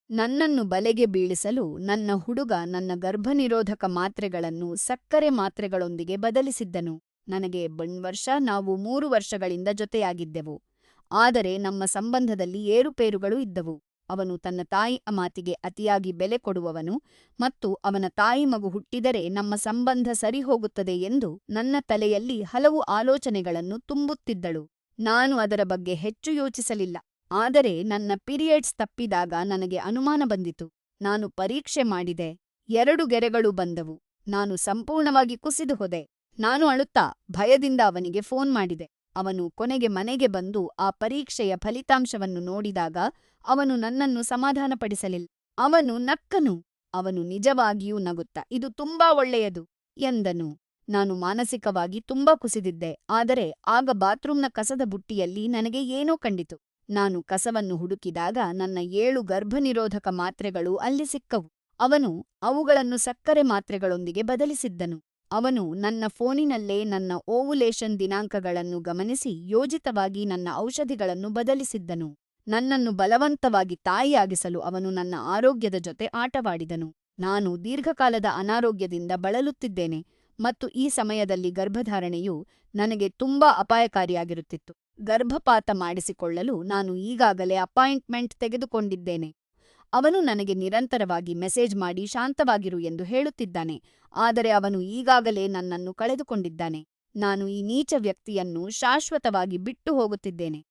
ನನ್ನನ್ನು ಬಲೆಗೆ ಬೀಳಿಸಲು ನನ್ನ ಹುಡುಗ ನನ್ನ ಗರ್ಭನಿರೋಧಕ ಮಾತ್ರೆಗಳನ್ನು ಸಕ್ಕರೆ ಮಾತ್ರೆಗಳೊಂದಿಗೆ ಬದಲಿಸಿದ್ದನು. ನನಗೆ ಬಣ್ವರ್ಷ ನಾವು 3 ವರ್ಷಗಳಿಂದ ಜೊತೆಯಾಗಿದ್ದೆವು. ಆದರೆ ನಮ್ಮ ಸಂಬಂಧದಲ್ಲಿ ಏರುಪೇರುಗಳು ಇದ್ದವು. ಅವನು ತನ್ನ ತಾಯಿಯ ಮಾತಿಗೆ ಅತಿಯಾಗಿ ಬೆಲೆ ಕೊಡುವವನು ಮತ್ತು ಅವನ ತಾಯಿ ಮಗು ಹುಟ್ಟಿದರೆ ನಮ್ಮ ಸಂಬಂಧ ಸರಿಹೋಗುತ್ತದೆ ಎಂದು ನನ್ನ ತಲೆಯಲ್ಲಿ ಹಲವು ಆಲೋಚನೆಗಳನ್ನು ತುಂಬುತ್ತಿದ್ದಳು. ನಾನು ಅದರ ಬಗ್ಗೆ ಹೆಚ್ಚು ಯೋಚಿಸಲಿಲ್ಲ. ಆದರೆ ನನ್ನ ಪಿರಿಯಡ್ಸ್ ತಪ್ಪಿದಾಗ ನನಗೆ ಅನುಮಾನ ಬಂದಿತು. ನಾನು ಪರೀಕ್ಷೆ ಮಾಡಿದೆ. 2 ಗೆರೆಗಳು ಬಂದವು. ನಾನು ಸಂಪೂರ್ಣವಾಗಿ ಕುಸಿದು ಹೋದೆ. ನಾನು ಅಳುತ್ತಾ, ಭಯದಿಂದ ಅವನಿಗೆ ಫೋನ್ ಮಾಡಿದೆ. ಅವನು ಕೊನೆಗೆ ಮನೆಗೆ ಬಂದು ಆ ಪರೀಕ್ಷೆಯ ಫಲಿತಾಂಶವನ್ನು ನೋಡಿದಾಗ ಅವನು ನನ್ನನ್ನು ಸಮಾಧಾನಪಡಿಸಲಿಲ್ಲ. ಅವನು ನಕ್ಕನು. ಅವನು ನಿಜವಾಗಿಯೂ ನಗುತ್ತಾ, "ಇದು ತುಂಬಾ ಒಳ್ಳೆಯದು" ಎಂದನು. ನಾನು ಮಾನಸಿಕವಾಗಿ ತುಂಬಾ ಕುಸಿದಿದ್ದೆ. ಆದರೆ ಆಗ ಬಾತ್ರೂಮ್‌ನ ಕಸದ ಬುಟ್ಟಿಯಲ್ಲಿ ನನಗೆ ಏನೋ ಕಂಡಿತು. ನಾನು ಕಸವನ್ನು ಹುಡುಕಿದಾಗ ನನ್ನ 7 ಗರ್ಭನಿರೋಧಕ ಮಾತ್ರೆಗಳು ಅಲ್ಲಿ ಸಿಕ್ಕವು. ಅವನು ಅವುಗಳನ್ನು ಸಕ್ಕರೆ ಮಾತ್ರೆಗಳೊಂದಿಗೆ ಬದಲಿಸಿದ್ದನು. ಅವನು ನನ್ನ ಫೋನಿನಲ್ಲೇ ನನ್ನ ಓವುಲೇಷನ್ ದಿನಾಂಕಗಳನ್ನು ಗಮನಿಸಿ ಯೋಜಿತವಾಗಿ ನನ್ನ ಔಷಧಿಗಳನ್ನು ಬದಲಿಸಿದ್ದನು. ನನ್ನನ್ನು ಬಲವಂತವಾಗಿ ತಾಯಿಯಾಗಿಸಲು ಅವನು ನನ್ನ ಆರೋಗ್ಯದ ಜೊತೆ ಆಟವಾಡಿದನು. ನಾನು ದೀರ್ಘಕಾಲದ ಅನಾರೋಗ್ಯದಿಂದ ಬಳಲುತ್ತಿದ್ದೇನೆ ಮತ್ತು ಈ ಸಮಯದಲ್ಲಿ ಗರ್ಭಧಾರಣೆಯು ನನಗೆ ತುಂಬಾ ಅಪಾಯಕಾರಿಯಾಗಿರುತ್ತಿತ್ತು. ಗರ್ಭಪಾತ ಮಾಡಿಸಿಕೊಳ್ಳಲು ನಾನು ಈಗಾಗಲೇ ಅಪಾಯಿಂಟ್‌ಮೆಂಟ್ ತೆಗೆದುಕೊಂಡಿದ್ದೇನೆ. ಅವನು ನನಗೆ ನಿರಂತರವಾಗಿ ಮೆಸೇಜ್ ಮಾಡಿ ಶಾಂತವಾಗಿರು ಎಂದು ಹೇಳುತ್ತಿದ್ದಾನೆ, ಆದರೆ ಅವನು ಈಗಾಗಲೇ ನನ್ನನ್ನು ಕಳೆದುಕೊಂಡಿದ್ದಾನೆ. ನಾನು ಈ ನೀಚ ವ್ಯಕ್ತಿಯನ್ನು ಶಾಶ್ವತವಾಗಿ ಬಿಟ್ಟು ಹೋಗುತ್ತಿದ್ದೇನೆ.